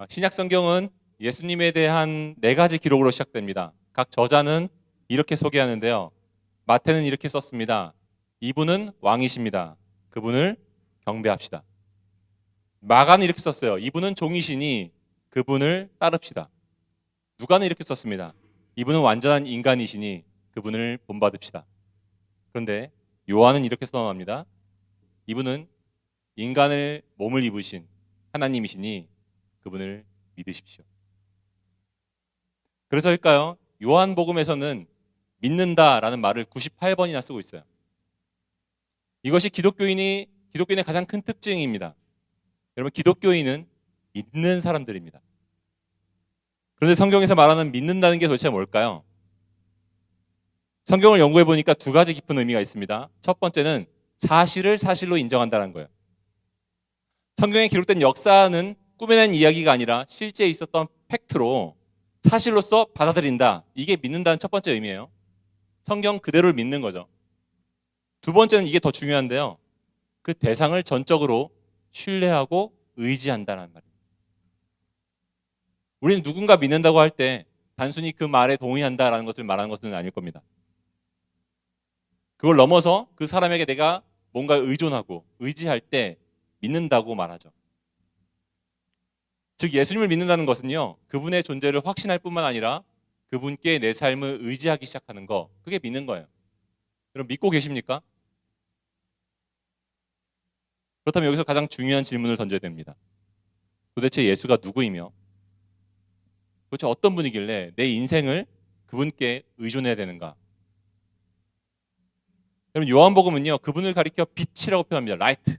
신약 성경은 예수님에 대한 4가지 기록으로 시작됩니다. 각 저자는 이렇게 소개하는데요. 마태는 이렇게 썼습니다. 이분은 왕이십니다. 그분을 경배합시다. 마가는 이렇게 썼어요. 이분은 종이시니 그분을 따릅시다. 누가는 이렇게 썼습니다. 이분은 완전한 인간이시니 그분을 본받읍시다. 그런데 요한은 이렇게 선언합니다. 이분은 인간의 몸을 입으신 하나님이시니 그분을 믿으십시오. 그래서일까요? 요한복음에서는 믿는다라는 말을 98번이나 쓰고 있어요. 이것이 기독교인의 가장 큰 특징입니다. 여러분, 기독교인은 믿는 사람들입니다. 그런데 성경에서 말하는 믿는다는 게 도대체 뭘까요? 성경을 연구해 보니까 2가지 깊은 의미가 있습니다. 첫 번째는 사실을 사실로 인정한다는 거예요. 성경에 기록된 역사는 꾸며낸 이야기가 아니라 실제 있었던 팩트로 사실로서 받아들인다. 이게 믿는다는 첫 번째 의미예요. 성경 그대로를 믿는 거죠. 두 번째는 이게 더 중요한데요. 그 대상을 전적으로 신뢰하고 의지한다는 말입니다. 우리는 누군가 믿는다고 할 때 단순히 그 말에 동의한다라는 것을 말하는 것은 아닐 겁니다. 그걸 넘어서 그 사람에게 내가 뭔가 의존하고 의지할 때 믿는다고 말하죠. 즉 예수님을 믿는다는 것은요, 그분의 존재를 확신할 뿐만 아니라 그분께 내 삶을 의지하기 시작하는 거, 그게 믿는 거예요. 여러분 믿고 계십니까? 그렇다면 여기서 가장 중요한 질문을 던져야 됩니다. 도대체 예수가 누구이며 도대체 어떤 분이길래 내 인생을 그분께 의존해야 되는가? 여러분 요한복음은요, 그분을 가리켜 빛이라고 표현합니다. 라이트.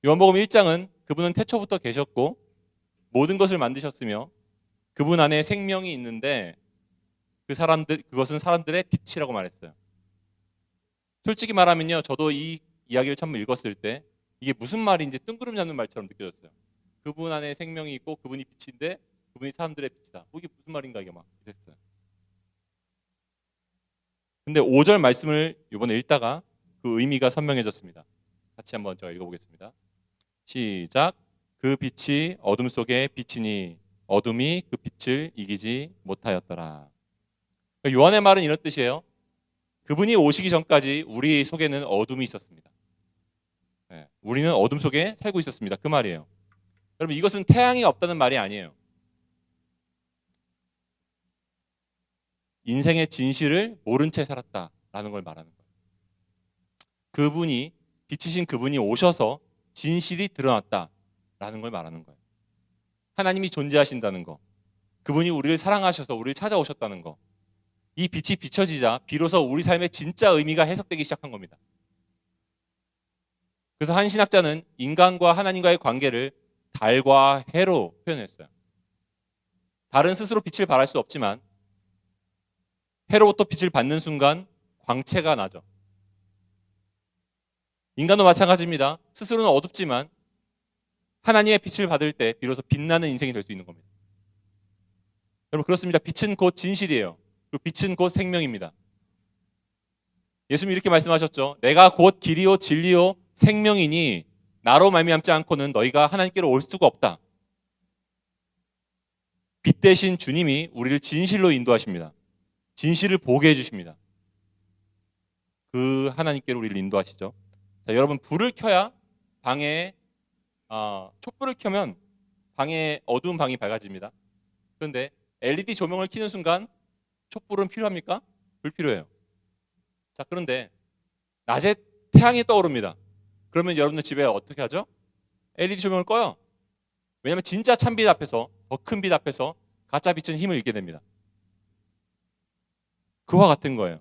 요한복음 1장은 그분은 태초부터 계셨고 모든 것을 만드셨으며 그분 안에 생명이 있는데 그것은 사람들의 빛이라고 말했어요. 솔직히 말하면요, 저도 이 이야기를 처음 읽었을 때 이게 무슨 말인지 뜬구름 잡는 말처럼 느껴졌어요. 그분 안에 생명이 있고 그분이 빛인데 그분이 사람들의 빛이다. 이게 무슨 말인가 이게 막 이랬어요. 근데 5절 말씀을 이번에 읽다가 그 의미가 선명해졌습니다. 같이 한번 제가 읽어보겠습니다. 시작. 그 빛이 어둠 속에 비치니 어둠이 그 빛을 이기지 못하였더라. 요한의 말은 이런 뜻이에요. 그분이 오시기 전까지 우리 속에는 어둠이 있었습니다. 네, 우리는 어둠 속에 살고 있었습니다. 그 말이에요. 여러분 이것은 태양이 없다는 말이 아니에요. 인생의 진실을 모른 채 살았다라는 걸 말하는 거예요. 그분이 빛이신 그분이 오셔서 진실이 드러났다라는 걸 말하는 거예요. 하나님이 존재하신다는 거, 그분이 우리를 사랑하셔서 우리를 찾아오셨다는 거, 이 빛이 비춰지자 비로소 우리 삶의 진짜 의미가 해석되기 시작한 겁니다. 그래서 한 신학자는 인간과 하나님과의 관계를 달과 해로 표현했어요. 달은 스스로 빛을 발할 수 없지만 해로부터 빛을 받는 순간 광채가 나죠. 인간도 마찬가지입니다. 스스로는 어둡지만 하나님의 빛을 받을 때 비로소 빛나는 인생이 될 수 있는 겁니다. 여러분 그렇습니다. 빛은 곧 진실이에요. 그리고 빛은 곧 생명입니다. 예수님이 이렇게 말씀하셨죠. 내가 곧 길이요 진리요 생명이니 나로 말미암지 않고는 너희가 하나님께로 올 수가 없다. 빛 대신 주님이 우리를 진실로 인도하십니다. 진실을 보게 해주십니다. 그 하나님께로 우리를 인도하시죠. 자, 여러분 불을 켜야 방에 촛불을 켜면 방에 어두운 방이 밝아집니다. 그런데 LED 조명을 켜는 순간 촛불은 필요합니까? 불필요해요. 자, 그런데 낮에 태양이 떠오릅니다. 그러면 여러분들 집에 어떻게 하죠? LED 조명을 꺼요. 왜냐하면 진짜 찬빛 앞에서, 더 큰 빛 앞에서 가짜 빛은 힘을 잃게 됩니다. 그와 같은 거예요.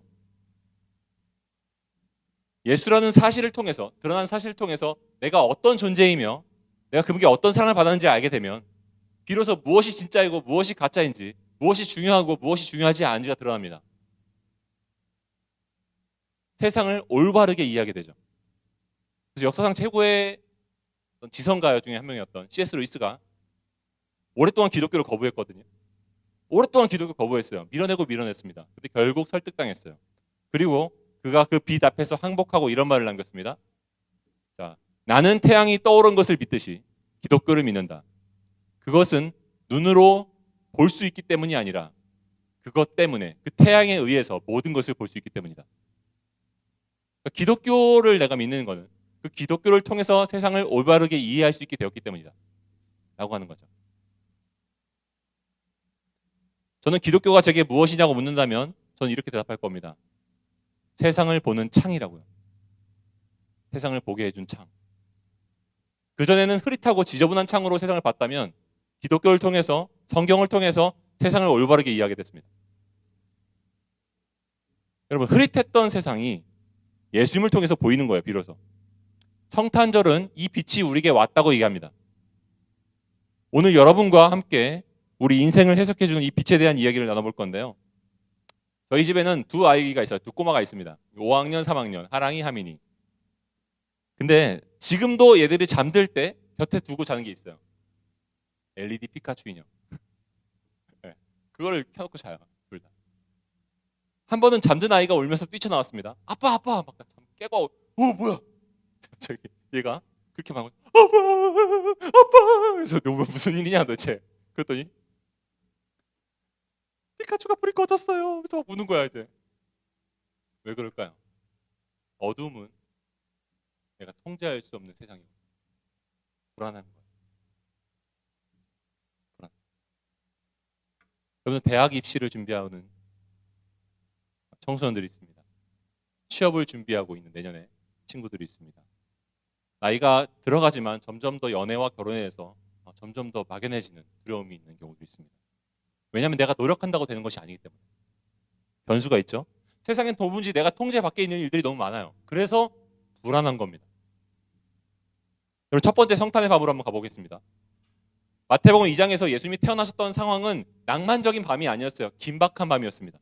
예수라는 사실을 통해서, 드러난 사실을 통해서 내가 어떤 존재이며 내가 그분께 어떤 사랑을 받았는지 알게 되면 비로소 무엇이 진짜이고 무엇이 가짜인지, 무엇이 중요하고 무엇이 중요하지 않은지가 드러납니다. 세상을 올바르게 이해하게 되죠. 그래서 역사상 최고의 지성가 중에 한 명이었던 C.S. 루이스가 오랫동안 기독교를 거부했거든요. 오랫동안 기독교 거부했어요. 밀어냈습니다. 근데 결국 설득당했어요. 그리고 그가 그 빛 앞에서 항복하고 이런 말을 남겼습니다. 자, 나는 태양이 떠오른 것을 믿듯이 기독교를 믿는다. 그것은 눈으로 볼 수 있기 때문이 아니라 그것 때문에, 그 태양에 의해서 모든 것을 볼 수 있기 때문이다. 그러니까 기독교를 내가 믿는 것은 그 기독교를 통해서 세상을 올바르게 이해할 수 있게 되었기 때문이다 라고 하는 거죠. 저는 기독교가 제게 무엇이냐고 묻는다면 저는 이렇게 대답할 겁니다. 세상을 보는 창이라고요. 세상을 보게 해준 창. 그전에는 흐릿하고 지저분한 창으로 세상을 봤다면 기독교를 통해서, 성경을 통해서 세상을 올바르게 이해하게 됐습니다. 여러분, 흐릿했던 세상이 예수님을 통해서 보이는 거예요. 비로소. 성탄절은 이 빛이 우리에게 왔다고 얘기합니다. 오늘 여러분과 함께 우리 인생을 해석해주는 이 빛에 대한 이야기를 나눠볼 건데요. 저희 집에는 두 아이가 있어요. 두 꼬마가 있습니다. 5학년, 3학년, 하랑이, 하민이. 근데 지금도 얘들이 잠들 때 곁에 두고 자는 게 있어요. LED 피카츄 인형. 네, 그거를 켜놓고 자요. 둘 다. 한 번은 잠든 아이가 울면서 뛰쳐나왔습니다. 아빠, 아빠! 막 깨고, 뭐야? 갑자기 얘가 그렇게 막 아빠, 아빠! 그래서 너 무슨 일이냐 도대체? 그랬더니 피카츄가 불이 꺼졌어요. 그래서 막 우는 거야 이제. 왜 그럴까요? 어둠은 내가 통제할 수 없는 세상이고 불안한 거예요. 불안. 여러분, 대학 입시를 준비하는 청소년들이 있습니다. 취업을 준비하고 있는 내년에 친구들이 있습니다. 나이가 들어가지만 점점 더 연애와 결혼에 대해서 점점 더 막연해지는 두려움이 있는 경우도 있습니다. 왜냐하면 내가 노력한다고 되는 것이 아니기 때문에. 변수가 있죠. 세상엔 도무지 내가 통제 밖에 있는 일들이 너무 많아요. 그래서 불안한 겁니다. 그럼 첫 번째 성탄의 밤으로 한번 가보겠습니다. 마태복음 2장에서 예수님이 태어나셨던 상황은 낭만적인 밤이 아니었어요. 긴박한 밤이었습니다.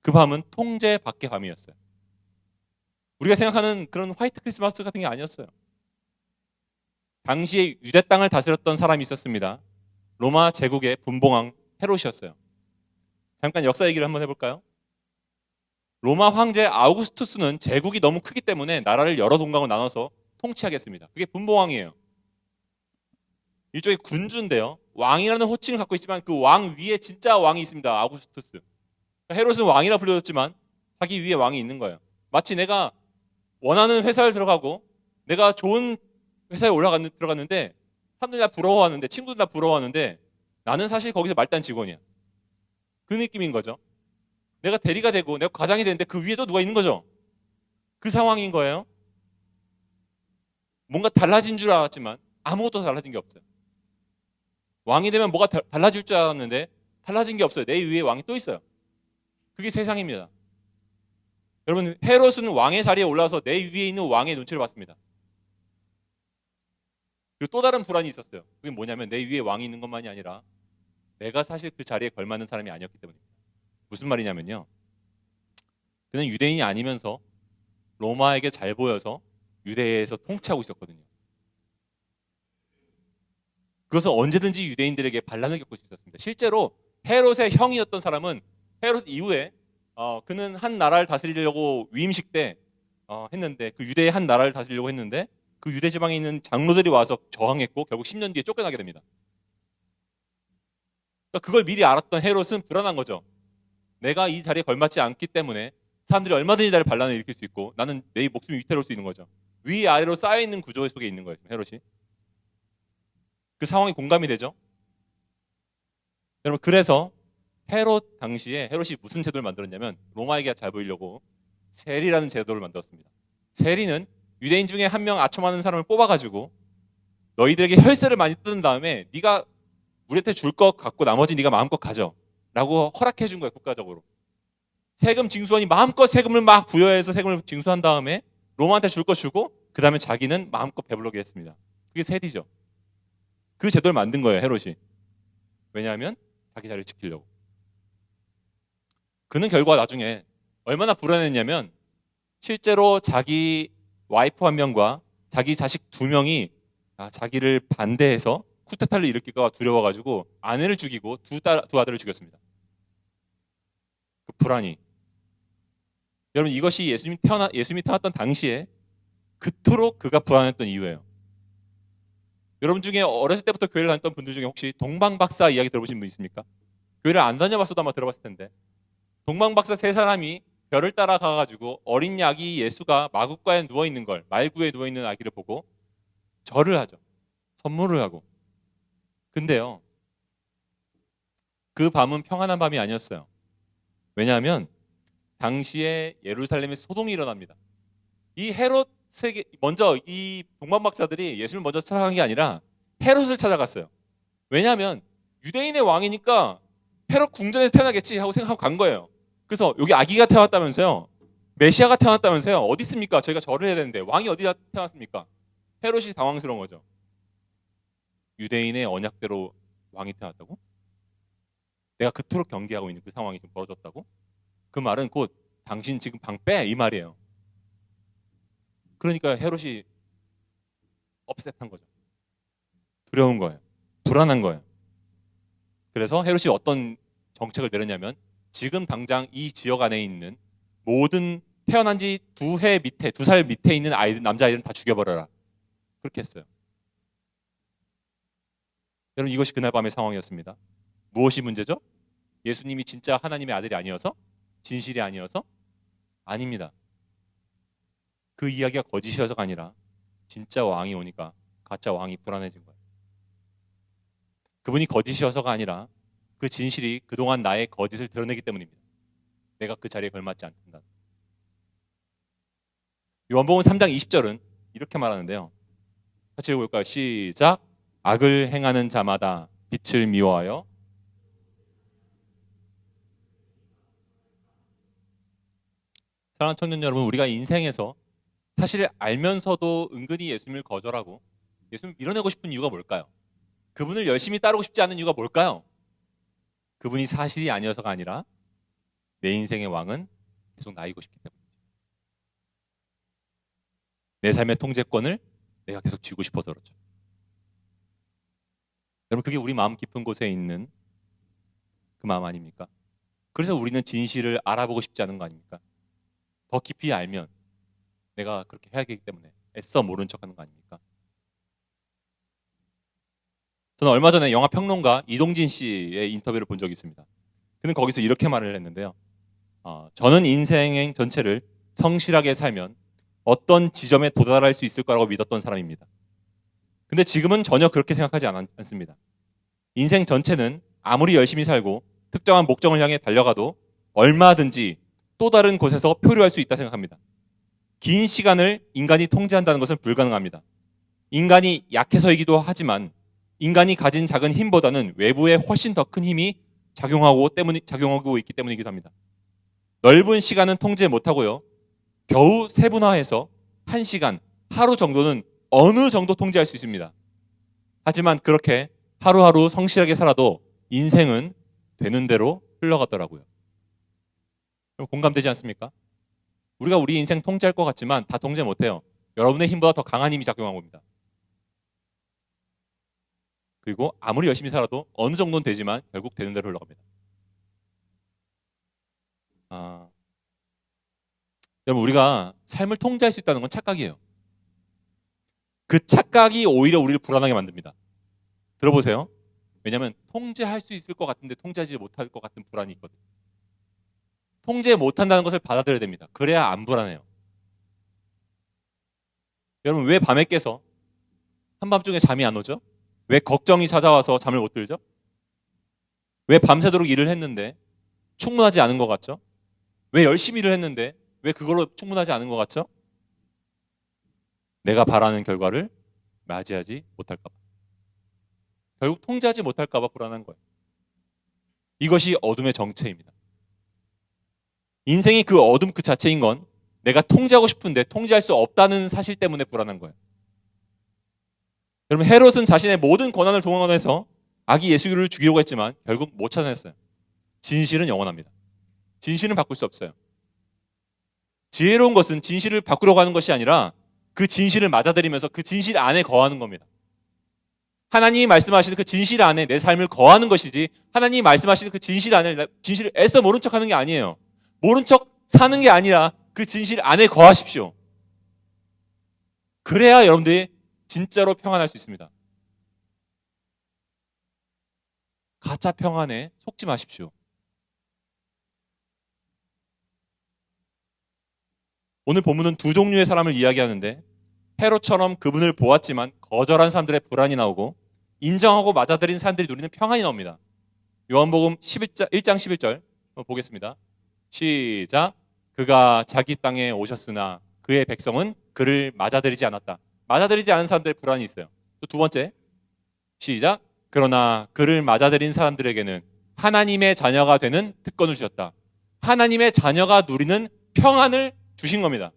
그 밤은 통제 밖의 밤이었어요. 우리가 생각하는 그런 화이트 크리스마스 같은 게 아니었어요. 당시에 유대 땅을 다스렸던 사람이 있었습니다. 로마 제국의 분봉왕 헤롯이었어요. 잠깐 역사 얘기를 한번 해볼까요? 로마 황제 아우구스투스는 제국이 너무 크기 때문에 나라를 여러 동강으로 나눠서 통치하겠습니다. 그게 분봉왕이에요. 일종의 군주인데요. 왕이라는 호칭을 갖고 있지만 그 왕 위에 진짜 왕이 있습니다. 아우구스투스. 헤롯은 왕이라 불렸지만 자기 위에 왕이 있는 거예요. 마치 내가 원하는 회사를 들어가고 내가 좋은 회사에 들어갔는데 사람들이 다 부러워하는데, 친구들 다 부러워하는데 나는 사실 거기서 말단 직원이야. 그 느낌인 거죠. 내가 대리가 되고 내가 과장이 되는데 그 위에 또 누가 있는 거죠. 그 상황인 거예요. 뭔가 달라진 줄 알았지만 아무것도 달라진 게 없어요. 왕이 되면 뭐가 달라질 줄 알았는데 달라진 게 없어요. 내 위에 왕이 또 있어요. 그게 세상입니다. 여러분, 헤롯은 왕의 자리에 올라서 내 위에 있는 왕의 눈치를 봤습니다. 그리고 또 다른 불안이 있었어요. 그게 뭐냐면 내 위에 왕이 있는 것만이 아니라 내가 사실 그 자리에 걸맞는 사람이 아니었기 때문입니다. 무슨 말이냐면요. 그는 유대인이 아니면서 로마에게 잘 보여서 유대에서 통치하고 있었거든요. 그것은 언제든지 유대인들에게 반란을 겪을 수 있었습니다. 실제로 헤롯의 형이었던 사람은 헤롯 이후에 그는 한 나라를 다스리려고 위임식 때 했는데, 그 유대의 한 나라를 다스리려고 했는데 그 유대 지방에 있는 장로들이 와서 저항했고 결국 10년 뒤에 쫓겨나게 됩니다. 그러니까 그걸 미리 알았던 헤롯은 불안한 거죠. 내가 이 자리에 걸맞지 않기 때문에 사람들이 얼마든지 나를 반란을 일으킬 수 있고 나는 내 목숨이 위태로울 수 있는 거죠. 위아래로 쌓여있는 구조 속에 있는 거예요. 헤롯이. 그 상황이 공감이 되죠. 여러분, 그래서 헤롯 당시에 헤롯이 무슨 제도를 만들었냐면 로마에게 잘 보이려고 세리라는 제도를 만들었습니다. 세리는 유대인 중에 한 명 아첨하는 사람을 뽑아가지고 너희들에게 혈세를 많이 뜯은 다음에 네가 우리한테 줄 것 갖고 나머지 네가 마음껏 가져 라고 허락해 준 거예요. 국가적으로. 세금 징수원이 마음껏 세금을 막 부여해서 세금을 징수한 다음에 로마한테 줄 거 주고 그 다음에 자기는 마음껏 배부르게 했습니다. 그게 세리죠. 그 제도를 만든 거예요. 헤롯이. 왜냐하면 자기 자리를 지키려고. 그는 결과 나중에 얼마나 불안했냐면 실제로 자기 와이프 한 명과 자기 자식 2명이 자기를 반대해서 쿠데타를 일으킬까 두려워가지고 아내를 죽이고 두 아들을 죽였습니다. 그 불안이. 여러분, 이것이 예수님이 태어났던 당시에 그토록 그가 불안했던 이유예요. 여러분 중에 어렸을 때부터 교회를 다녔던 분들 중에 혹시 동방박사 이야기 들어보신 분 있습니까? 교회를 안 다녀봤어도 아마 들어봤을 텐데, 동방박사 세 사람이 별을 따라가가지고 어린 아기 예수가 마구가에 누워있는 걸, 말구에 누워있는 아기를 보고 절을 하죠. 선물을 하고. 근데요, 그 밤은 평안한 밤이 아니었어요. 왜냐하면 당시에 예루살렘에 소동이 일어납니다. 이 헤롯에게 먼저 이 동방박사들이 예수를 먼저 찾아간 게 아니라 헤롯을 찾아갔어요. 왜냐하면 유대인의 왕이니까 헤롯 궁전에서 태어나겠지 하고 생각하고 간 거예요. 그래서 여기 아기가 태어났다면서요. 메시아가 태어났다면서요. 어디 있습니까? 저희가 절을 해야 되는데 왕이 어디다 태어났습니까? 헤롯이 당황스러운 거죠. 유대인의 언약대로 왕이 태어났다고? 내가 그토록 경계하고 있는 그 상황이 지금 벌어졌다고? 그 말은 곧 당신 지금 방 빼 이 말이에요. 그러니까 헤롯이 업셋한 거죠. 두려운 거예요. 불안한 거예요. 그래서 헤롯이 어떤 정책을 내렸냐면 지금 당장 이 지역 안에 있는 모든 태어난 지 2해 밑에, 2살 밑에 있는 아이들, 남자아이들은 다 죽여버려라. 그렇게 했어요. 여러분 이것이 그날 밤의 상황이었습니다. 무엇이 문제죠? 예수님이 진짜 하나님의 아들이 아니어서? 진실이 아니어서? 아닙니다. 그 이야기가 거짓이어서가 아니라 진짜 왕이 오니까 가짜 왕이 불안해진 거예요. 그분이 거짓이어서가 아니라 그 진실이 그동안 나의 거짓을 드러내기 때문입니다. 내가 그 자리에 걸맞지 않는다. 요한복음 3장 20절은 이렇게 말하는데요. 같이 읽어볼까요? 시작. 악을 행하는 자마다 빛을 미워하여 사랑하는 청년 여러분, 우리가 인생에서 사실 알면서도 은근히 예수님을 거절하고 예수님을 밀어내고 싶은 이유가 뭘까요? 그분을 열심히 따르고 싶지 않은 이유가 뭘까요? 그분이 사실이 아니어서가 아니라 내 인생의 왕은 계속 나이고 싶기 때문이죠. 내 삶의 통제권을 내가 계속 쥐고 싶어서 그렇죠. 여러분 그게 우리 마음 깊은 곳에 있는 그 마음 아닙니까? 그래서 우리는 진실을 알아보고 싶지 않은 거 아닙니까? 더 깊이 알면 내가 그렇게 해야 하기 때문에 애써 모른 척하는 거 아닙니까? 저는 얼마 전에 영화 평론가 이동진 씨의 인터뷰를 본 적이 있습니다. 그는 거기서 이렇게 말을 했는데요. 저는 인생 전체를 성실하게 살면 어떤 지점에 도달할 수 있을 거라고 믿었던 사람입니다. 근데 지금은 전혀 그렇게 생각하지 않습니다. 인생 전체는 아무리 열심히 살고 특정한 목적을 향해 달려가도 얼마든지 또 다른 곳에서 표류할 수 있다 생각합니다. 긴 시간을 인간이 통제한다는 것은 불가능합니다. 인간이 약해서이기도 하지만 인간이 가진 작은 힘보다는 외부에 훨씬 더 큰 힘이 작용하고 있기 때문이기도 합니다. 넓은 시간은 통제 못하고요. 겨우 세분화해서 1시간, 하루 정도는 어느 정도 통제할 수 있습니다. 하지만 그렇게 하루하루 성실하게 살아도 인생은 되는 대로 흘러가더라고요. 공감되지 않습니까? 우리가 우리 인생 통제할 것 같지만 다 통제 못해요. 여러분의 힘보다 더 강한 힘이 작용하고 옵니다. 그리고 아무리 열심히 살아도 어느 정도는 되지만 결국 되는 대로 흘러갑니다. 여러분 우리가 삶을 통제할 수 있다는 건 착각이에요. 그 착각이 오히려 우리를 불안하게 만듭니다. 들어보세요. 왜냐하면 통제할 수 있을 것 같은데 통제하지 못할 것 같은 불안이 있거든요. 통제 못한다는 것을 받아들여야 됩니다. 그래야 안 불안해요. 여러분 왜 밤에 깨서 한밤중에 잠이 안 오죠? 왜 걱정이 찾아와서 잠을 못 들죠? 왜 밤새도록 일을 했는데 충분하지 않은 것 같죠? 왜 열심히 일을 했는데 왜 그걸로 충분하지 않은 것 같죠? 내가 바라는 결과를 맞이하지 못할까 봐. 결국 통제하지 못할까 봐 불안한 거예요. 이것이 어둠의 정체입니다. 인생이 그 어둠 그 자체인 건 내가 통제하고 싶은데 통제할 수 없다는 사실 때문에 불안한 거예요. 여러분 헤롯은 자신의 모든 권한을 동원해서 아기 예수를 죽이려고 했지만 결국 못 찾아냈어요. 진실은 영원합니다. 진실은 바꿀 수 없어요. 지혜로운 것은 진실을 바꾸려고 하는 것이 아니라 그 진실을 맞아들이면서 그 진실 안에 거하는 겁니다. 하나님이 말씀하시는 그 진실 안에 내 삶을 거하는 것이지 하나님이 말씀하시는 그 진실 안에 진실을 애써 모른 척하는 게 아니에요. 모른 척 사는 게 아니라 그 진실 안에 거하십시오. 그래야 여러분들이 진짜로 평안할 수 있습니다. 가짜 평안에 속지 마십시오. 오늘 본문은 두 종류의 사람을 이야기하는데 헤롯처럼 그분을 보았지만 거절한 사람들의 불안이 나오고 인정하고 맞아들인 사람들이 누리는 평안이 나옵니다. 요한복음 1장 11절 보겠습니다. 시작. 그가 자기 땅에 오셨으나 그의 백성은 그를 맞아들이지 않았다. 맞아들이지 않은 사람들의 불안이 있어요. 또 두 번째. 시작. 그러나 그를 맞아들인 사람들에게는 하나님의 자녀가 되는 특권을 주셨다. 하나님의 자녀가 누리는 평안을 주신 겁니다.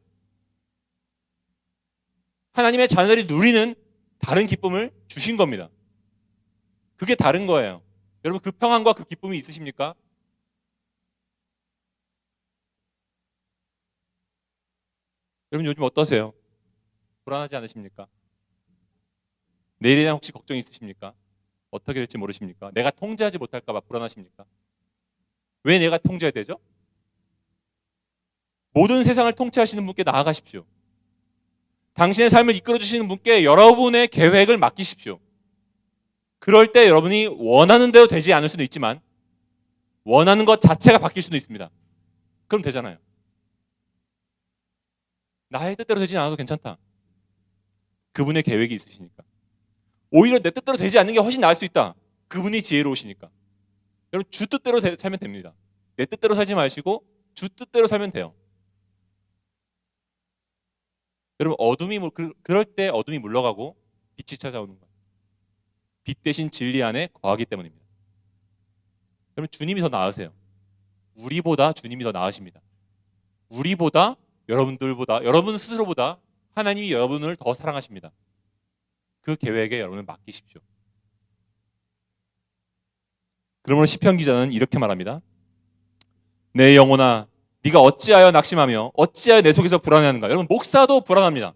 하나님의 자녀들이 누리는 다른 기쁨을 주신 겁니다. 그게 다른 거예요. 여러분 그 평안과 그 기쁨이 있으십니까? 여러분 요즘 어떠세요? 불안하지 않으십니까? 내일에 대한 혹시 걱정이 있으십니까? 어떻게 될지 모르십니까? 내가 통제하지 못할까 봐 불안하십니까? 왜 내가 통제해야 되죠? 모든 세상을 통치하시는 분께 나아가십시오. 당신의 삶을 이끌어주시는 분께 여러분의 계획을 맡기십시오. 그럴 때 여러분이 원하는 대로 되지 않을 수도 있지만 원하는 것 자체가 바뀔 수도 있습니다. 그럼 되잖아요. 나의 뜻대로 되지 않아도 괜찮다. 그분의 계획이 있으시니까. 오히려 내 뜻대로 되지 않는 게 훨씬 나을 수 있다. 그분이 지혜로우시니까. 여러분 주 뜻대로 살면 됩니다. 내 뜻대로 살지 마시고 주 뜻대로 살면 돼요. 여러분 그럴 때 어둠이 물러가고 빛이 찾아오는 거예요. 빛 대신 진리 안에 거하기 때문입니다. 여러분 주님이 더 나으세요. 우리보다 주님이 더 나으십니다. 우리보다 여러분들보다 여러분 스스로보다 하나님이 여러분을 더 사랑하십니다. 그 계획에 여러분을 맡기십시오. 그러므로 시편 기자는 이렇게 말합니다. 내 영혼아 네가 어찌하여 낙심하며 어찌하여 내 속에서 불안해하는가. 여러분 목사도 불안합니다.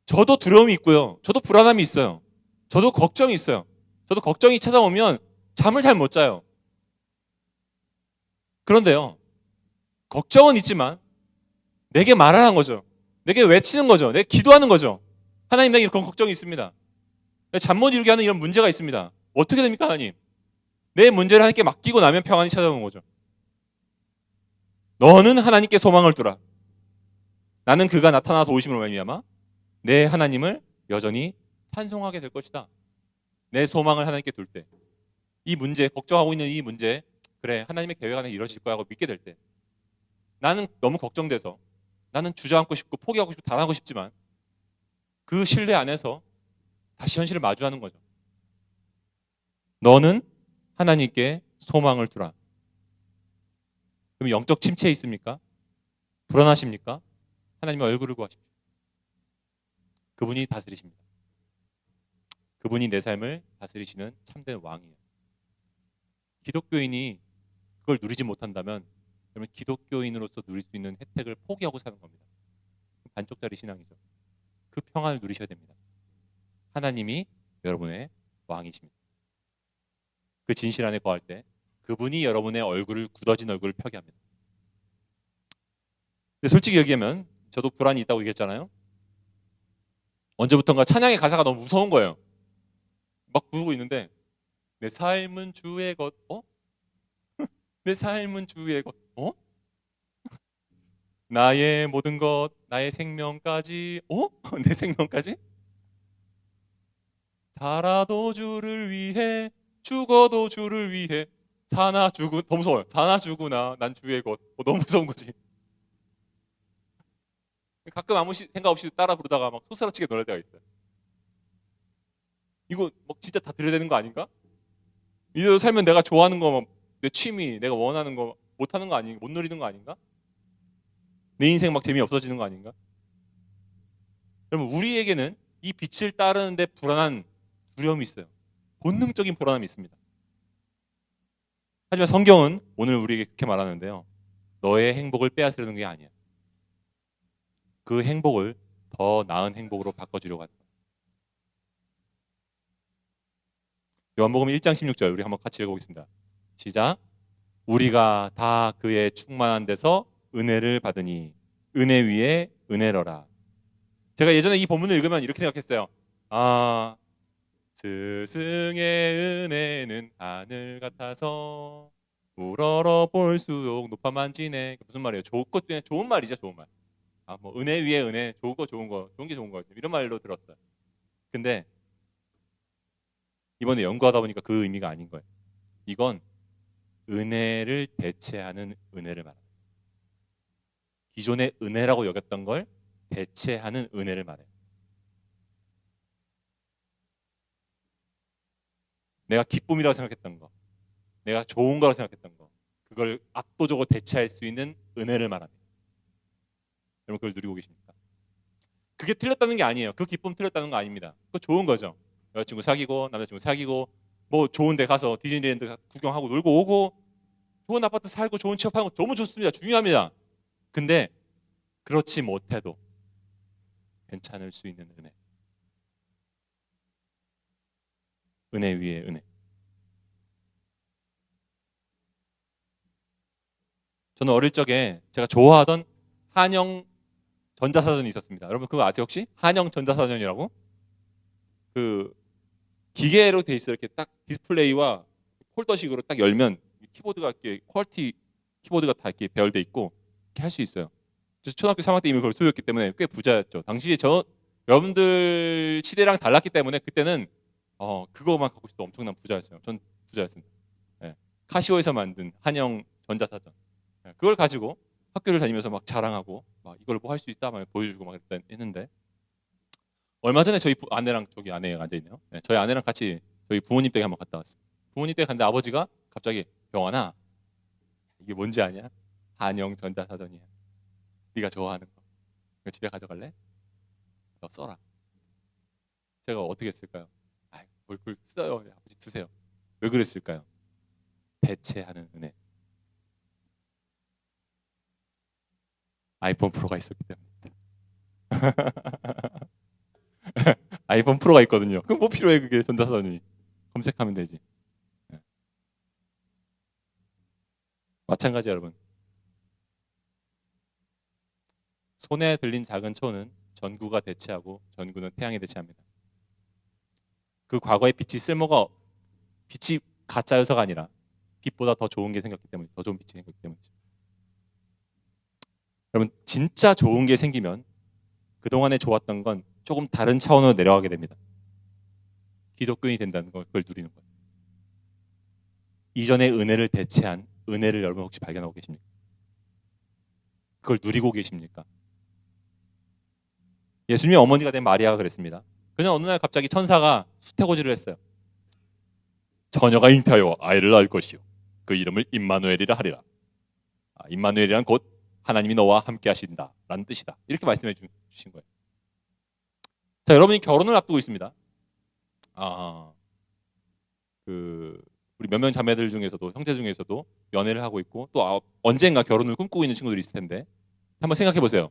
저도 두려움이 있고요. 저도 불안함이 있어요. 저도 걱정이 있어요. 저도 걱정이 찾아오면 잠을 잘 못 자요. 그런데요. 걱정은 있지만 내게 말하는 거죠. 내게 외치는 거죠. 내게 기도하는 거죠. 하나님 내게 그런 걱정이 있습니다. 잠 못 이루게 하는 이런 문제가 있습니다. 어떻게 됩니까 하나님? 내 문제를 하나님께 맡기고 나면 평안이 찾아오는 거죠. 너는 하나님께 소망을 두라. 나는 그가 나타나 도우심으로 말미암아 내 하나님을 여전히 찬송하게 될 것이다. 내 소망을 하나님께 둘 때, 이 문제, 걱정하고 있는 이 문제, 그래 하나님의 계획 안에 이루어질 거야 하고 믿게 될 때, 나는 너무 걱정돼서 나는 주저앉고 싶고 포기하고 싶고 당하고 싶지만 그 신뢰 안에서 다시 현실을 마주하는 거죠. 너는 하나님께 소망을 두라. 그럼 영적 침체에 있습니까? 불안하십니까? 하나님의 얼굴을 구하십시오. 그분이 다스리십니다. 그분이 내 삶을 다스리시는 참된 왕이에요. 기독교인이 그걸 누리지 못한다면 그러면 기독교인으로서 누릴 수 있는 혜택을 포기하고 사는 겁니다. 반쪽짜리 신앙이죠. 그 평안을 누리셔야 됩니다. 하나님이 여러분의 왕이십니다. 그 진실 안에 거할 때 그분이 여러분의 얼굴을 굳어진 얼굴을 펴게 합니다. 근데 솔직히 얘기하면 저도 불안이 있다고 얘기했잖아요. 언제부턴가 찬양의 가사가 너무 무서운 거예요. 막 부르고 있는데 내 삶은 주의 것, 내 삶은 주의 것, 나의 모든 것, 나의 생명까지, 내 생명까지? 살아도 주를 위해, 죽어도 주를 위해, 사나 죽으, 더 무서워요. 사나 죽으나 난 주의 것. 너무 무서운 거지. 가끔 아무 생각 없이 따라 부르다가 막 소스라치게 놀랄 때가 있어요. 이거 막 진짜 다 들어야 되는 거 아닌가? 이대로 살면 내가 좋아하는 거, 내 취미, 내가 원하는 거 못하는 거 아닌가? 못 누리는 거 아닌가? 내 인생 막 재미 없어지는 거 아닌가? 여러분 우리에게는 이 빛을 따르는데 불안한 두려움이 있어요. 본능적인 불안함이 있습니다. 하지만 성경은 오늘 우리에게 그렇게 말하는데요. 너의 행복을 빼앗으려는 게 아니야. 그 행복을 더 나은 행복으로 바꿔주려고 한다. 요한복음 1장 16절 우리 한번 같이 읽어보겠습니다. 시작. 우리가 다 그의 충만한 데서 은혜를 받으니 은혜 위에 은혜로라. 제가 예전에 이 본문을 읽으면 이렇게 생각했어요. 스승의 은혜는 하늘 같아서 우러러 볼수록 높아만 지네. 무슨 말이에요? 좋은 말이죠, 좋은 말. 뭐 은혜 위에 은혜, 좋은 거 좋은 게 좋은 거지. 이런 말로 들었어요. 근데 이번에 연구하다 보니까 그 의미가 아닌 거예요. 이건 은혜를 대체하는 은혜를 말합니다. 기존의 은혜라고 여겼던 걸 대체하는 은혜를 말해요. 내가 기쁨이라고 생각했던 거, 내가 좋은 거라고 생각했던 거, 그걸 압도적으로 대체할 수 있는 은혜를 말합니다. 여러분 그걸 누리고 계십니까? 그게 틀렸다는 게 아니에요. 그 기쁨 틀렸다는 거 아닙니다. 그거 좋은 거죠. 여자친구 사귀고 남자친구 사귀고 뭐 좋은 데 가서 디즈니랜드 구경하고 놀고 오고 좋은 아파트 살고 좋은 취업하는 거 너무 좋습니다. 중요합니다. 근데 그렇지 못해도 괜찮을 수 있는 은혜. 은혜 위에 은혜. 저는 어릴 적에 제가 좋아하던 한영 전자사전이 있었습니다. 여러분 그거 아세요 혹시? 한영 전자사전이라고? 그 기계로 돼 있어요. 이렇게 딱 디스플레이와 폴더식으로 딱 열면 키보드가 이렇게 퀄리티 키보드가 다 이렇게 배열돼 있고 이렇게 할 수 있어요. 저 초등학교 3학년 때 이미 그걸 소유했기 때문에 꽤 부자였죠. 당시에 여러분들 시대랑 달랐기 때문에 그때는 그거만 갖고 싶어 엄청난 부자였어요. 전 부자였습니다. 네. 카시오에서 만든 한영 전자사전. 네. 그걸 가지고 학교를 다니면서 막 자랑하고 막 이걸 뭐 할 수 있다 막 보여주고 막 했는데 얼마 전에 저희 아내랑 저기 아내가 앉아 있네요. 네. 저희 아내랑 같이 저희 부모님 댁에 한번 갔다 왔어요. 부모님 댁에 갔는데 아버지가 갑자기 병원아 이게 뭔지 아냐? 한영 전자사전이야. 네가 좋아하는 거. 이거 집에 가져갈래? 너 써라. 제가 어떻게 했을까요? 뭘 그걸 써요. 아버지 두세요. 왜 그랬을까요? 대체하는 은혜. 아이폰 프로가 있었기 때문에. 아이폰 프로가 있거든요. 그럼 뭐 필요해 그게 전자사전이. 검색하면 되지. 네. 마찬가지 여러분. 손에 들린 작은 초는 전구가 대체하고 전구는 태양이 대체합니다. 그 과거의 빛이 가짜여서가 아니라 빛보다 더 좋은 게 생겼기 때문에 더 좋은 빛이 생겼기 때문이죠. 여러분 진짜 좋은 게 생기면 그동안에 좋았던 건 조금 다른 차원으로 내려가게 됩니다. 기독교인이 된다는 걸 그걸 누리는 거예요. 이전의 은혜를 대체한 은혜를 여러분 혹시 발견하고 계십니까? 그걸 누리고 계십니까? 예수님의 어머니가 된 마리아가 그랬습니다. 그냥 어느 날 갑자기 천사가 수태고지를 했어요. 처녀가 잉태하여 아이를 낳을 것이요 그 이름을 임마누엘이라 하리라. 임마누엘이란 곧 하나님이 너와 함께 하신다 라는 뜻이다. 이렇게 말씀해 주신 거예요. 자, 여러분이 결혼을 앞두고 있습니다. 우리 몇몇 자매들 중에서도 형제 중에서도 연애를 하고 있고 또 언젠가 결혼을 꿈꾸고 있는 친구들이 있을 텐데 한번 생각해 보세요.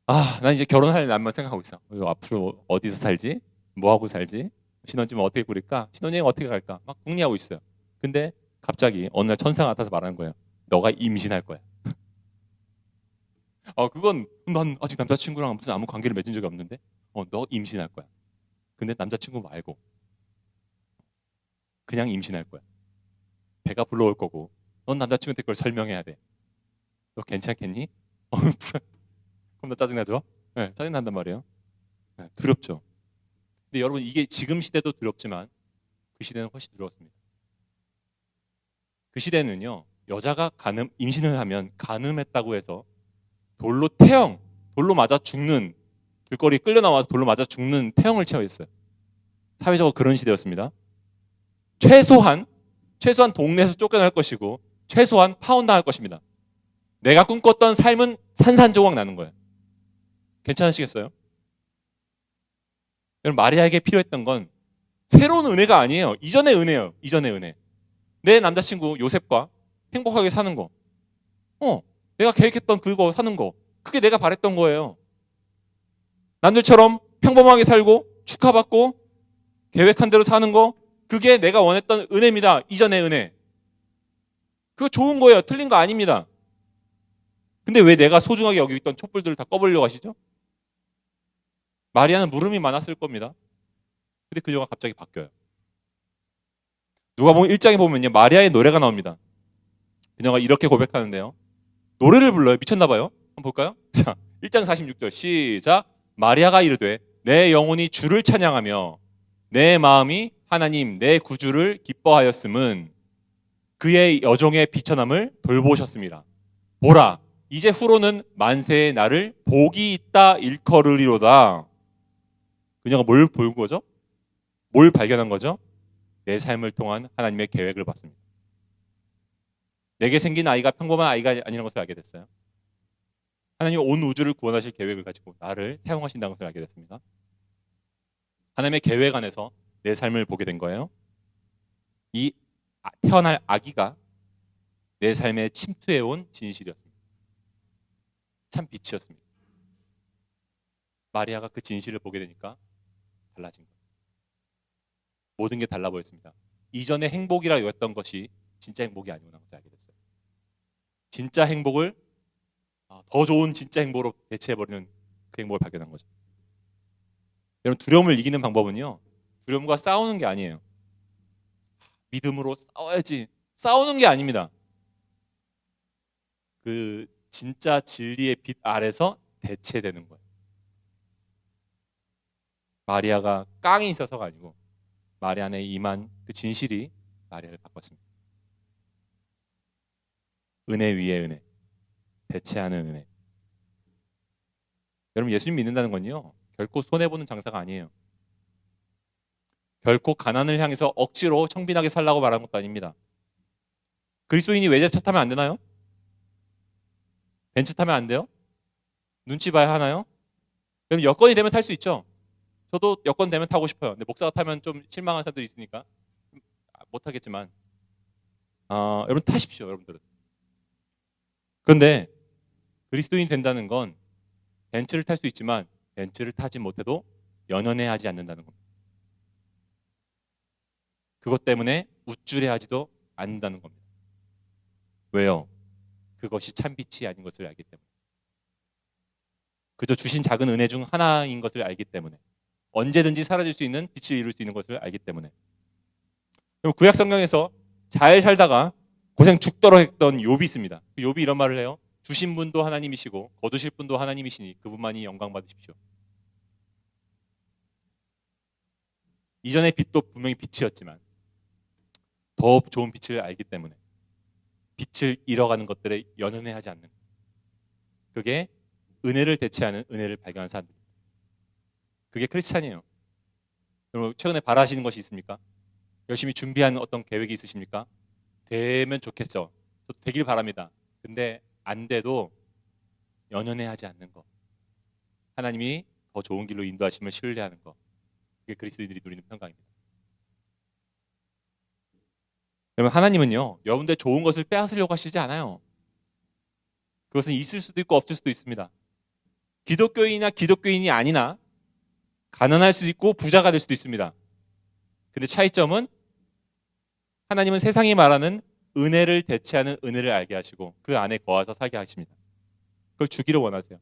난 이제 결혼할 날만 생각하고 있어. 앞으로 어디서 살지? 뭐 하고 살지? 신혼집은 어떻게 꾸릴까? 신혼여행 어떻게 갈까? 막 궁리하고 있어요. 근데 갑자기 어느 날 천사가 나타나서 말하는 거예요. 너가 임신할 거야. 그건 난 아직 남자친구랑 무슨 아무 관계를 맺은 적이 없는데 너 임신할 거야. 근데 남자친구 말고 그냥 임신할 거야. 배가 불러올 거고 넌 남자친구한테 그걸 설명해야 돼. 너 괜찮겠니? 겁나 짜증나죠? 네, 짜증난단 말이에요. 네, 두렵죠. 근데 여러분 이게 지금 시대도 두렵지만 그 시대는 훨씬 두려웠습니다. 그 시대는요. 여자가 임신을 하면 간음했다고 해서 돌로 맞아 죽는 길거리 끌려 나와서 돌로 맞아 죽는 태형을 취하였어요. 사회적으로 그런 시대였습니다. 최소한 동네에서 쫓겨날 것이고 최소한 파혼당할 것입니다. 내가 꿈꿨던 삶은 산산조각 나는 거예요. 괜찮으시겠어요? 여러분 마리아에게 필요했던 건 새로운 은혜가 아니에요. 이전의 은혜예요. 이전의 은혜. 내 남자친구 요셉과 행복하게 사는 거. 내가 계획했던 그거 사는 거. 그게 내가 바랬던 거예요. 남들처럼 평범하게 살고 축하받고 계획한 대로 사는 거. 그게 내가 원했던 은혜입니다. 이전의 은혜. 그거 좋은 거예요. 틀린 거 아닙니다. 근데 왜 내가 소중하게 여기고 있던 촛불들을 다 꺼버리려고 하시죠? 마리아는 물음이 많았을 겁니다. 근데 그녀가 갑자기 바뀌어요. 누가복음 1장에 보면요, 마리아의 노래가 나옵니다. 그녀가 이렇게 고백하는데요. 노래를 불러요. 미쳤나 봐요. 한번 볼까요? 자, 1장 46절 시작. 마리아가 이르되 내 영혼이 주를 찬양하며 내 마음이 하나님 내 구주를 기뻐하였음은 그의 여종의 비천함을 돌보셨습니다. 보라, 이제 후로는 만세의 나를 복이 있다 일컬으리로다. 그녀가 뭘 본 거죠? 뭘 발견한 거죠? 내 삶을 통한 하나님의 계획을 봤습니다. 내게 생긴 아이가 평범한 아이가 아니라는 것을 알게 됐어요. 하나님이 온 우주를 구원하실 계획을 가지고 나를 사용하신다는 것을 알게 됐습니다. 하나님의 계획 안에서 내 삶을 보게 된 거예요. 이 태어날 아기가 내 삶에 침투해온 진실이었습니다. 참 빛이었습니다. 마리아가 그 진실을 보게 되니까 달라진 거예요. 모든 게 달라 보였습니다. 이전에 행복이라 여겼던 것이 진짜 행복이 아니구나 것을 알게 됐어요. 진짜 행복을 더 좋은 진짜 행복으로 대체해버리는 그 행복을 발견한 거죠. 여러분, 두려움을 이기는 방법은요, 두려움과 싸우는 게 아니에요. 믿음으로 싸워야지. 싸우는 게 아닙니다. 그 진짜 진리의 빛 아래서 대체되는 거예요. 마리아가 깡이 있어서가 아니고 마리아 안에 임한 그 진실이 마리아를 바꿨습니다. 은혜 위에 은혜, 대체하는 은혜. 여러분, 예수님 믿는다는 건요, 결코 손해보는 장사가 아니에요. 결코 가난을 향해서 억지로 청빈하게 살라고 말하는 것도 아닙니다. 그리스도인이 외제차 타면 안 되나요? 벤츠 타면 안 돼요? 눈치 봐야 하나요? 그럼 여건이 되면 탈 수 있죠. 저도 여건 되면 타고 싶어요. 근데 목사가 타면 좀 실망한 사람들이 있으니까 못 하겠지만 여러분 타십시오. 여러분들은. 그런데 그리스도인 된다는 건 벤츠를 탈 수 있지만 벤츠를 타지 못해도 연연해하지 않는다는 겁니다. 그것 때문에 우쭐해하지도 않는다는 겁니다. 왜요? 그것이 참빛이 아닌 것을 알기 때문에. 그저 주신 작은 은혜 중 하나인 것을 알기 때문에. 언제든지 사라질 수 있는 빛을 이룰 수 있는 것을 알기 때문에. 그럼 구약 성경에서 잘 살다가 고생 죽도록 했던 욥이 있습니다. 그 욥이 이런 말을 해요. 주신 분도 하나님이시고 거두실 분도 하나님이시니 그분만이 영광 받으십시오. 이전의 빛도 분명히 빛이었지만 더 좋은 빛을 알기 때문에 빛을 잃어가는 것들에 연연해하지 않는, 그게 은혜를 대체하는 은혜를 발견한 사람들. 그게 크리스찬이에요. 여러분, 최근에 바라시는 것이 있습니까? 열심히 준비하는 어떤 계획이 있으십니까? 되면 좋겠죠. 저도 되길 바랍니다. 근데 안 돼도 연연해하지 않는 거. 하나님이 더 좋은 길로 인도하심을 신뢰하는 거. 그게 그리스도인들이 누리는 평강입니다. 여러분, 하나님은요, 여러분들 좋은 것을 빼앗으려고 하시지 않아요. 그것은 있을 수도 있고 없을 수도 있습니다. 기독교인이나 기독교인이 아니나 가난할 수도 있고 부자가 될 수도 있습니다. 근데 차이점은 하나님은 세상이 말하는 은혜를 대체하는 은혜를 알게 하시고 그 안에 거하서 살게 하십니다. 그걸 주기를 원하세요.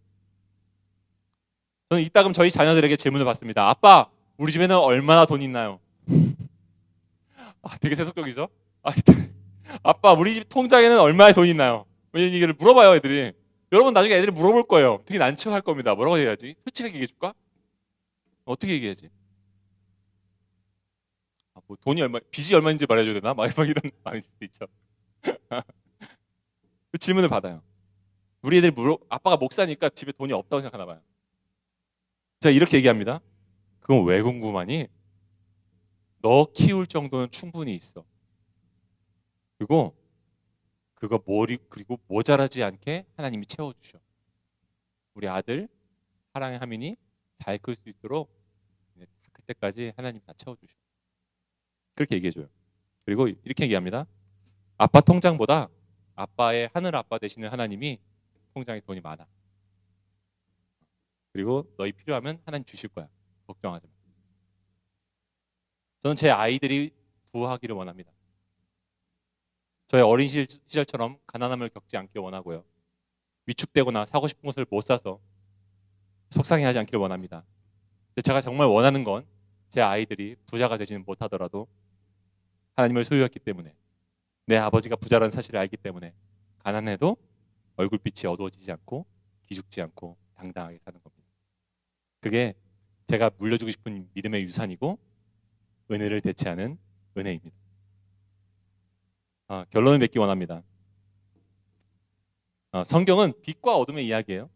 저는 이따금 저희 자녀들에게 질문을 받습니다. 아빠, 우리 집에는 얼마나 돈 있나요? 되게 세속적이죠? 아빠, 우리 집 통장에는 얼마의 돈 있나요? 왜냐면 이걸 물어봐요, 애들이. 여러분, 나중에 애들이 물어볼 거예요. 되게 난처할 겁니다. 뭐라고 해야지? 솔직하게 얘기해 줄까? 어떻게 얘기해야지? 뭐 돈이 얼마, 빚이 얼마인지 말해줘야 되나? 막 이런 말일 수도 있죠. 그 질문을 받아요. 우리 애들이 아빠가 목사니까 집에 돈이 없다고 생각하나 봐요. 제가 이렇게 얘기합니다. 그건 왜 궁금하니? 너 키울 정도는 충분히 있어. 그리고 그리고 모자라지 않게 하나님이 채워주셔. 우리 아들 사랑의 하민이 잘 클 수 있도록 그때까지 하나님 다 채워주셔. 그렇게 얘기해줘요. 그리고 이렇게 얘기합니다. 아빠 통장보다 아빠의 하늘 아빠 되시는 하나님이 통장에 돈이 많아. 그리고 너희 필요하면 하나님 주실 거야. 걱정하지 마. 저는 제 아이들이 부하기를 원합니다. 저의 어린 시절처럼 가난함을 겪지 않기를 원하고요. 위축되거나 사고 싶은 것을 못 사서 속상해하지 않기를 원합니다. 근데 제가 정말 원하는 건 제 아이들이 부자가 되지는 못하더라도 하나님을 소유했기 때문에, 내 아버지가 부자라는 사실을 알기 때문에 가난해도 얼굴빛이 어두워지지 않고 기죽지 않고 당당하게 사는 겁니다. 그게 제가 물려주고 싶은 믿음의 유산이고 은혜를 대체하는 은혜입니다. 결론을 맺기 원합니다. 성경은 빛과 어둠의 이야기예요.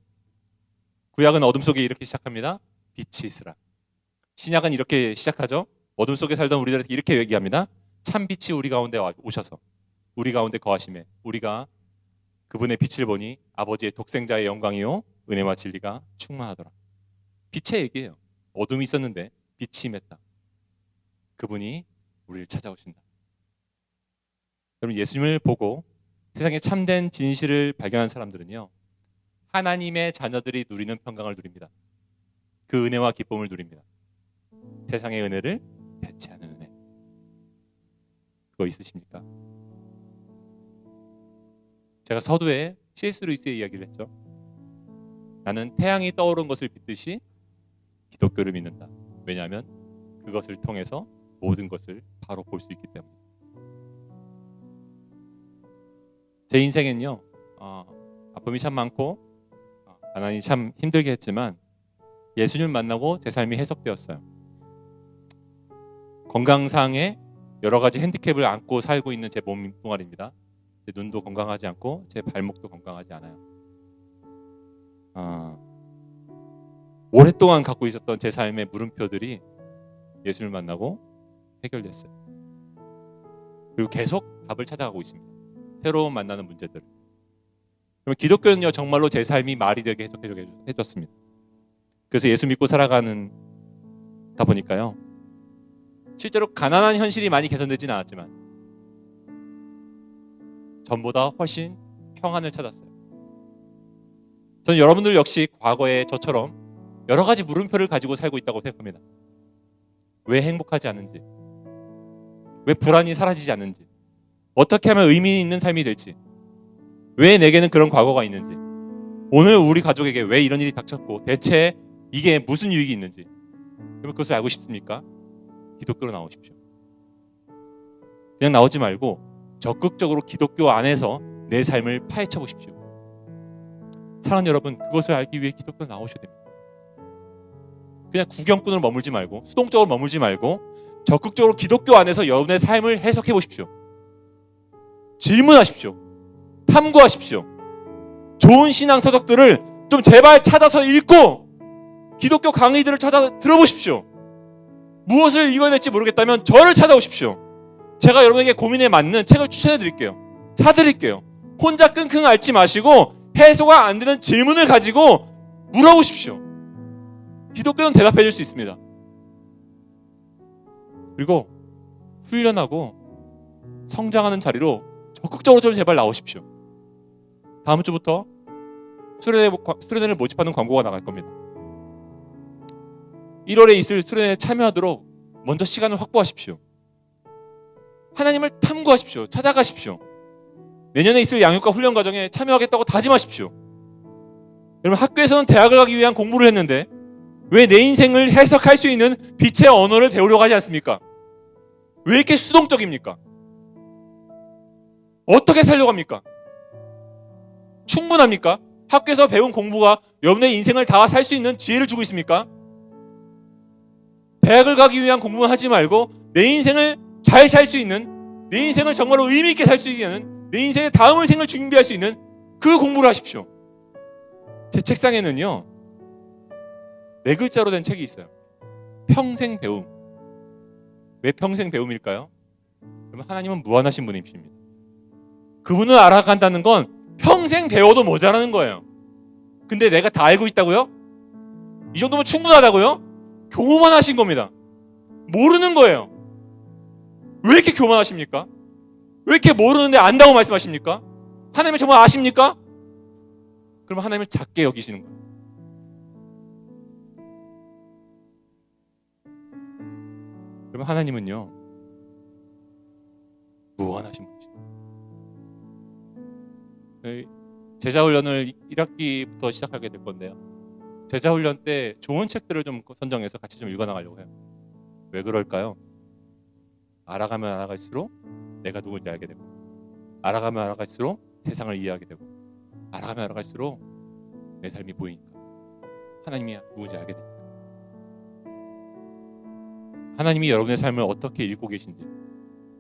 구약은 어둠 속에 이렇게 시작합니다. 빛이 있으라. 신약은 이렇게 시작하죠. 어둠 속에 살던 우리들한테 이렇게 얘기합니다. 참 빛이 우리 가운데 오셔서 우리 가운데 거하심에 우리가 그분의 빛을 보니 아버지의 독생자의 영광이요 은혜와 진리가 충만하더라. 빛의 얘기예요. 어둠이 있었는데 빛이 임했다. 그분이 우리를 찾아오신다. 여러분, 예수님을 보고 세상에 참된 진실을 발견한 사람들은요, 하나님의 자녀들이 누리는 평강을 누립니다. 그 은혜와 기쁨을 누립니다. 세상의 은혜를 대체하는 은혜. 그거 있으십니까? 제가 서두에 C.S. 루이스의 이야기를 했죠. 나는 태양이 떠오른 것을 믿듯이 기독교를 믿는다. 왜냐하면 그것을 통해서 모든 것을 바로 볼 수 있기 때문에. 제 인생엔요, 아픔이 참 많고 가난이 참 힘들게 했지만 예수님을 만나고 제 삶이 해석되었어요. 건강상의 여러 가지 핸디캡을 안고 살고 있는 제 몸뚱아리입니다. 제 눈도 건강하지 않고 제 발목도 건강하지 않아요. 오랫동안 갖고 있었던 제 삶의 물음표들이 예수님을 만나고 해결됐어요. 그리고 계속 답을 찾아가고 있습니다. 새로운 만나는 문제들. 그럼 기독교는요, 정말로 제 삶이 말이 되게 해줬습니다. 그래서 예수 믿고 살아가는 다 보니까요, 실제로 가난한 현실이 많이 개선되지는 않았지만 전보다 훨씬 평안을 찾았어요. 저는 여러분들 역시 과거에 저처럼 여러 가지 물음표를 가지고 살고 있다고 생각합니다. 왜 행복하지 않은지, 왜 불안이 사라지지 않는지, 어떻게 하면 의미 있는 삶이 될지, 왜 내게는 그런 과거가 있는지, 오늘 우리 가족에게 왜 이런 일이 닥쳤고 대체 이게 무슨 유익이 있는지, 여러분 그것을 알고 싶습니까? 기독교로 나오십시오. 그냥 나오지 말고 적극적으로 기독교 안에서 내 삶을 파헤쳐 보십시오. 사랑하는 여러분, 그것을 알기 위해 기독교로 나오셔야 됩니다. 그냥 구경꾼으로 머물지 말고, 수동적으로 머물지 말고 적극적으로 기독교 안에서 여러분의 삶을 해석해 보십시오. 질문하십시오. 탐구하십시오. 좋은 신앙 서적들을 좀 제발 찾아서 읽고 기독교 강의들을 찾아 들어보십시오. 무엇을 읽어야 될지 모르겠다면 저를 찾아오십시오. 제가 여러분에게 고민에 맞는 책을 추천해 드릴게요. 사드릴게요. 혼자 끙끙 앓지 마시고 해소가 안 되는 질문을 가지고 물어보십시오. 기독교는 대답해 줄 수 있습니다. 그리고 훈련하고 성장하는 자리로 적극적으로 좀 제발 나오십시오. 다음 주부터 수련회를 모집하는 광고가 나갈 겁니다. 1월에 있을 수련회에 참여하도록 먼저 시간을 확보하십시오. 하나님을 탐구하십시오. 찾아가십시오. 내년에 있을 양육과 훈련 과정에 참여하겠다고 다짐하십시오. 여러분, 학교에서는 대학을 가기 위한 공부를 했는데 왜 내 인생을 해석할 수 있는 빛의 언어를 배우려고 하지 않습니까? 왜 이렇게 수동적입니까? 어떻게 살려고 합니까? 충분합니까? 학교에서 배운 공부가 여러분의 인생을 다 살 수 있는 지혜를 주고 있습니까? 대학을 가기 위한 공부만 하지 말고 내 인생을 잘 살 수 있는, 내 인생을 정말로 의미 있게 살 수 있는, 내 인생의 다음 생을 준비할 수 있는 그 공부를 하십시오. 제 책상에는요, 4글자로 된 책이 있어요. 평생 배움. 왜 평생 배움일까요? 그러면 하나님은 무한하신 분이십니다. 그분을 알아간다는 건 평생 배워도 모자라는 거예요. 근데 내가 다 알고 있다고요? 이 정도면 충분하다고요? 교만하신 겁니다. 모르는 거예요. 왜 이렇게 교만하십니까? 왜 이렇게 모르는데 안다고 말씀하십니까? 하나님을 정말 아십니까? 그럼 하나님을 작게 여기시는 거예요. 그러면 하나님은요, 무한하신 분이십니다. 제자훈련을 1학기부터 시작하게 될 건데요. 제자훈련 때 좋은 책들을 좀 선정해서 같이 좀 읽어나가려고 해요. 왜 그럴까요? 알아가면 알아갈수록 내가 누군지 알게 되고, 알아가면 알아갈수록 세상을 이해하게 되고, 알아가면 알아갈수록 내 삶이 보이니까 하나님이 누군지 알게 됩니다. 하나님이 여러분의 삶을 어떻게 읽고 계신지,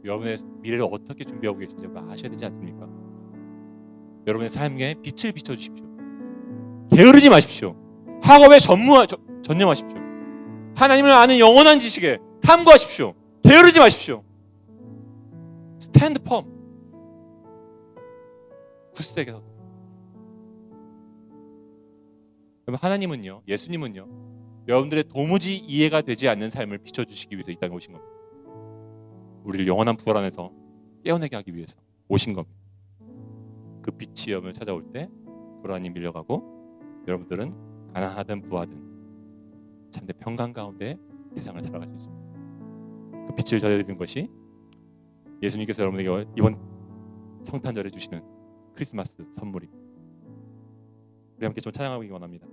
여러분의 미래를 어떻게 준비하고 계신지 아셔야 되지 않습니까? 여러분의 삶에 빛을 비춰주십시오. 게으르지 마십시오. 학업에 전념하십시오. 하나님을 아는 영원한 지식에 탐구하십시오. 게으르지 마십시오. 스탠드 펌. 굳세게 서서. 그럼 하나님은요, 예수님은요, 여러분들의 도무지 이해가 되지 않는 삶을 비춰주시기 위해서 이 땅에 오신 겁니다. 우리를 영원한 부활 안에서 깨어내게 하기 위해서 오신 겁니다. 그 빛이 여러분을 찾아올 때 불안이 밀려가고 여러분들은 가난하든 부하든 참된 평강 가운데 세상을 살아갈 수 있습니다. 그 빛을 전해드리는 것이 예수님께서 여러분에게 이번 성탄절에 주시는 크리스마스 선물입니다. 우리 함께 좀 찬양하기 원합니다.